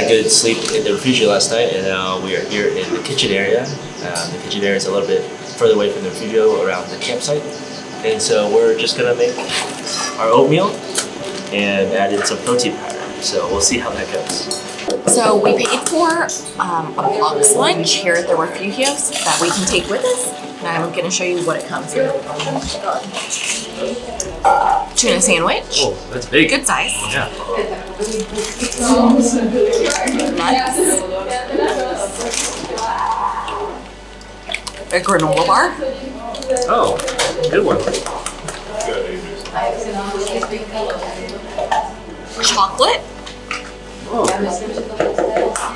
a good sleep in the refugio last night, and now we are here in the kitchen area. The kitchen area is a little bit further away from the refugio around the campsite. And so we're just gonna make our oatmeal and add in some protein powder. So we'll see how that goes. So we paid for a box lunch here at the refugios that we can take with us. And I'm gonna show you what it comes in. Tuna sandwich. Oh, that's big. Good size. Yeah. Nuts. A granola bar. Oh, good one. Chocolate. Oh.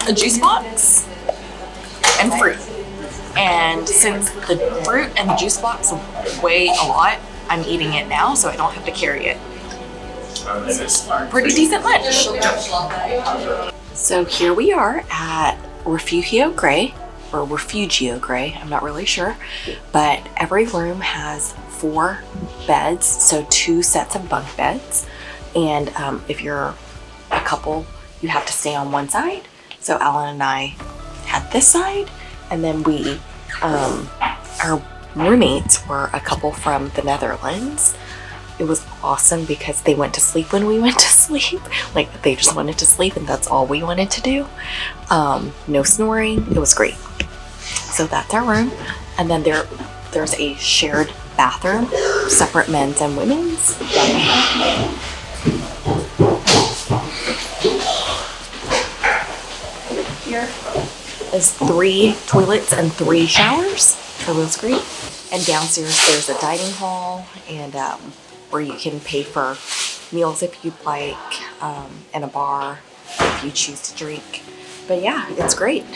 A juice box. And fruit. And since the fruit and the juice box weigh a lot, I'm eating it now so I don't have to carry it. Pretty decent lunch. So here we are at Refugio Grey, or Refugio Grey, I'm not really sure, but every room has 4 beds, so 2 sets of bunk beds. And if you're a couple, you have to stay on one side. So Alan and I had this side, and then we, our roommates were a couple from the Netherlands. It was awesome because they went to sleep when we went to sleep. Like, they just wanted to sleep, and that's all we wanted to do. No snoring. It was great. So that's our room. And then there's a shared bathroom, separate men's and women's. Here is 3 toilets and 3 showers. So it was great. And downstairs there's a dining hall and where you can pay for meals if you'd like, and a bar if you choose to drink. But yeah, it's great.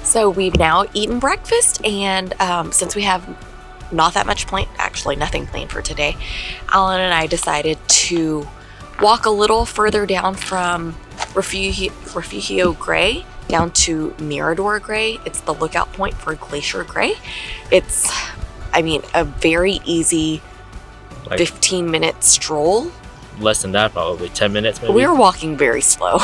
So we've now eaten breakfast, and since we have not that much planned, actually nothing planned for today, Alan and I decided to walk a little further down from Refugio Grey down to Mirador Grey. It's the lookout point for Glacier Grey. It's, I mean, a very easy 15-minute stroll. Less than that, probably 10 minutes maybe. We were walking very slow.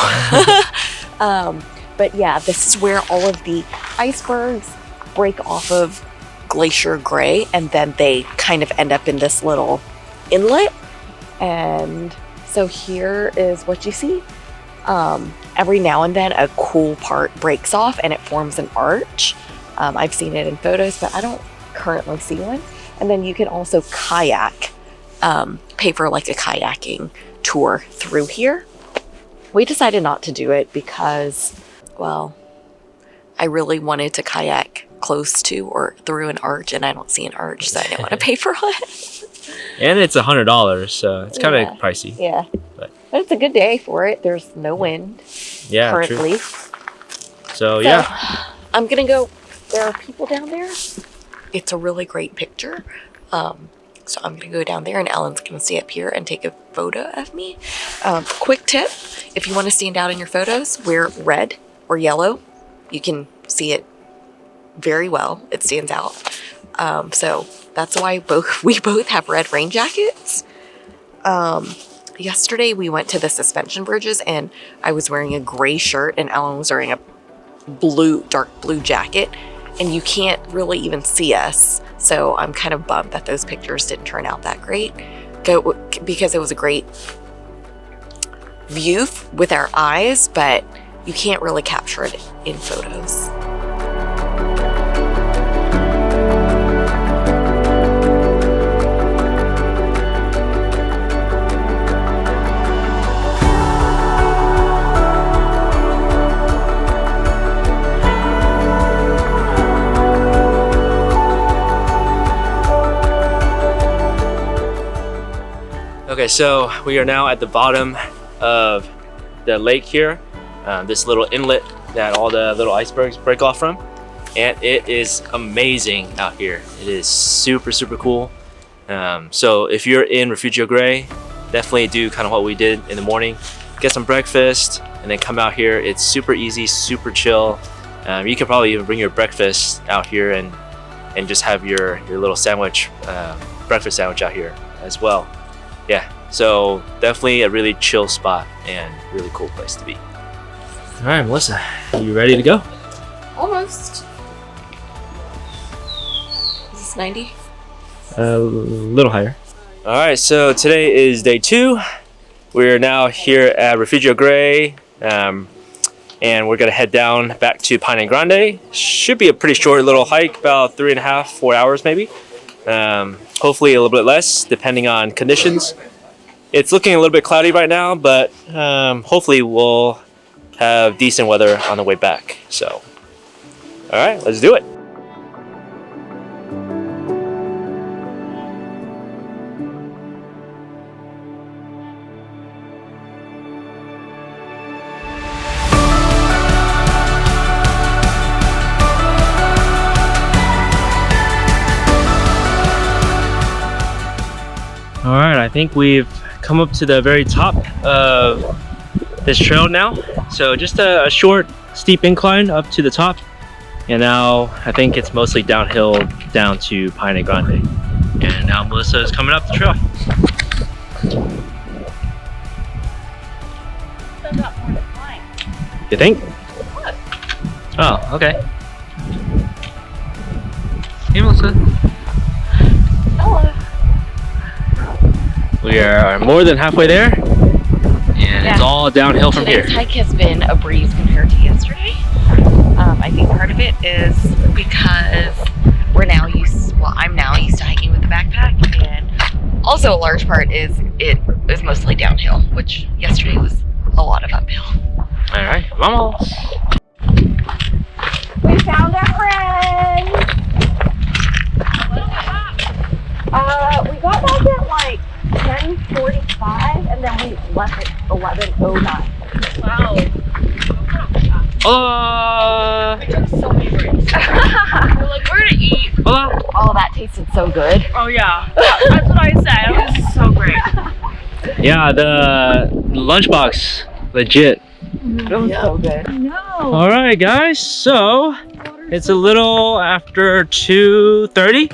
But yeah, this is where all of the icebergs break off of Glacier Grey, and then they kind of end up in this little inlet. And so here is what you see. Every now and then a cool part breaks off and it forms an arch. I've seen it in photos, but I don't currently see one. And then you can also kayak, pay for like a kayaking tour through here. We decided not to do it because, well, I really wanted to kayak close to or through an arch, and I don't see an arch, so I didn't want to pay for it. And it's $100, so it's kind of pricey. Yeah, but it's a good day for it. There's no wind currently. True. So yeah, I'm gonna go. There are people down there. It's a really great picture. So I'm gonna go down there, and Ellen's gonna stay up here and take a photo of me. Quick tip: if you want to stand out in your photos, wear red or yellow. You can see it very well. It stands out. So that's why we both have red rain jackets. Yesterday we went to the suspension bridges, and I was wearing a gray shirt, and Ellen was wearing a dark blue jacket, and you can't really even see us. So I'm kind of bummed that those pictures didn't turn out that great, because it was a great view with our eyes, but you can't really capture it in photos. Okay, so we are now at the bottom of the lake here, this little inlet that all the little icebergs break off from, and it is amazing out here. It is super, super cool. So if you're in Refugio Grey, definitely do kind of what we did in the morning, get some breakfast, and then come out here. It's super easy, super chill. You can probably even bring your breakfast out here and just have your little sandwich, breakfast sandwich out here as well. Yeah, so definitely a really chill spot and really cool place to be. All right, Melissa, you ready to go? Almost. Is this 90? A little higher. All right, so today is day 2. We're now here at Glacier Grey, and we're gonna head down back to Piney Grande. Should be a pretty short little hike, about 3.5, 4 hours maybe. Hopefully a little bit less, depending on conditions. It's looking a little bit cloudy right now, but hopefully we'll have decent weather on the way back. So, all right, let's do it. All right, I think we've come up to the very top of this trail now. So just a short, steep incline up to the top. And now I think it's mostly downhill down to Piney Grande. And now Melissa is coming up the trail. You think? What? Oh, okay. Hey, Melissa. Hello. We are more than halfway there, and it's all downhill from here. Today's hike has been a breeze compared to yesterday. I think part of it is because I'm now used to hiking with the backpack, and also a large part is it is mostly downhill, which yesterday was a lot of uphill. All right, vamos. We found our friend. We got back at like 10:45, and then we left at 11:09. Wow. Hola. I took so many breaks. We're like, we're gonna eat. Hola. Oh, that tasted so good. Oh yeah, that's what I said. It was so great. Yeah, the lunchbox, legit. It was so good. No. All right, guys. So it's a little after 2:30,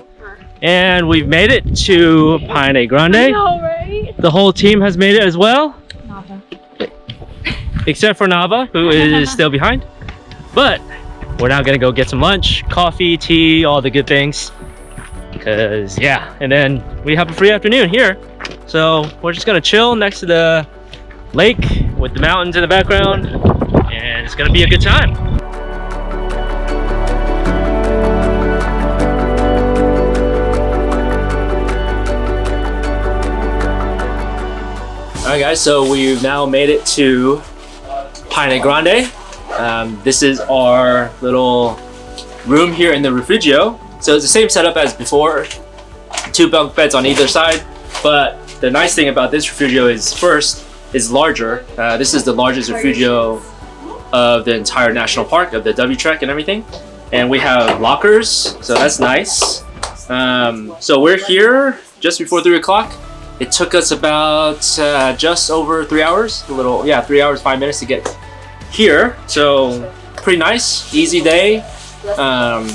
and we've made it to Piney Grande. I know, right? The whole team has made it as well. Except for Nava, who is still behind. But we're now gonna go get some lunch, coffee, tea, all the good things. Cause yeah, and then we have a free afternoon here. So we're just gonna chill next to the lake with the mountains in the background, and it's gonna be a good time. All right, guys, so we've now made it to Piney Grande. This is our little room here in the refugio. So it's the same setup as before, 2 bunk beds on either side. But the nice thing about this refugio is first, it's larger. This is the largest refugio of the entire national park, of the W Trek and everything. And we have lockers, so that's nice. So we're here just before 3 o'clock. It took us about just over 3 hours, 3 hours, 5 minutes to get here. So pretty nice, easy day.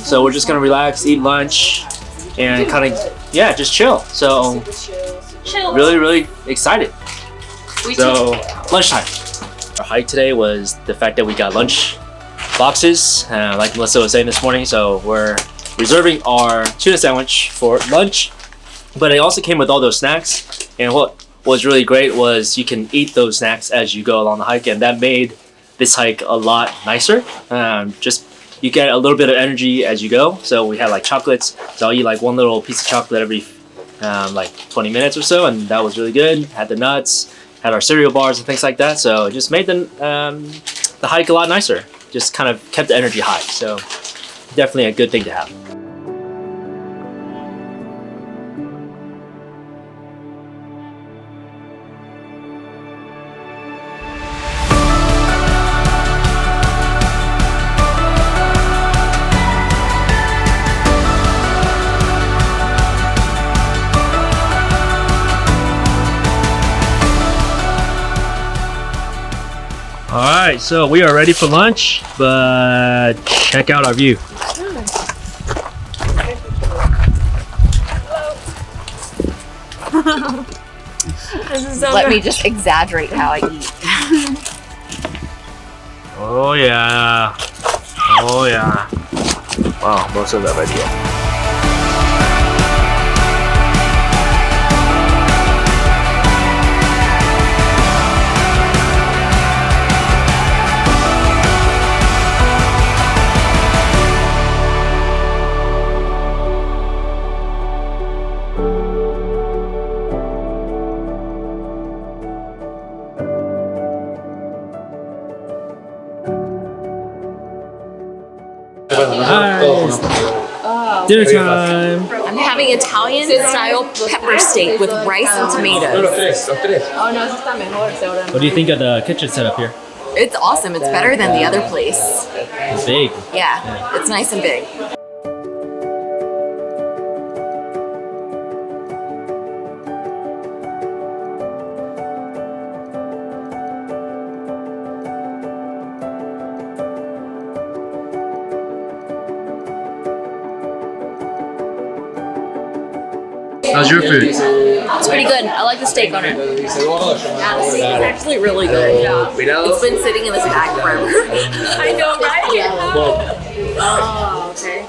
So we're just gonna relax, eat lunch, and kind of, just chill. So really excited. So lunchtime. Our hike today was the fact that we got lunch boxes, like Melissa was saying this morning. So we're reserving our tuna sandwich for lunch. But it also came with all those snacks, and what was really great was you can eat those snacks as you go along the hike, and that made this hike a lot nicer. Just you get a little bit of energy as you go. So we had like chocolates, so I'll eat like one little piece of chocolate every like 20 minutes or so, and that was really good. Had the nuts, had our cereal bars and things like that, so it just made the hike a lot nicer. Just kind of kept the energy high, so definitely a good thing to have. right, so we are ready for lunch, but check out our view. This is so Let good. me just exaggerate how I eat. Oh yeah. Oh yeah. Wow, most of that idea. Dinner time. I'm having Italian style pepper steak with rice and tomatoes. What do you think of the kitchen setup here? It's awesome. It's better than the other place. It's big. Yeah, it's nice and big. How's your food? It's pretty good. I like the steak on it. Yeah, the steak is actually really good. Yeah. It's been sitting in this bag forever. I know, right? Oh, okay.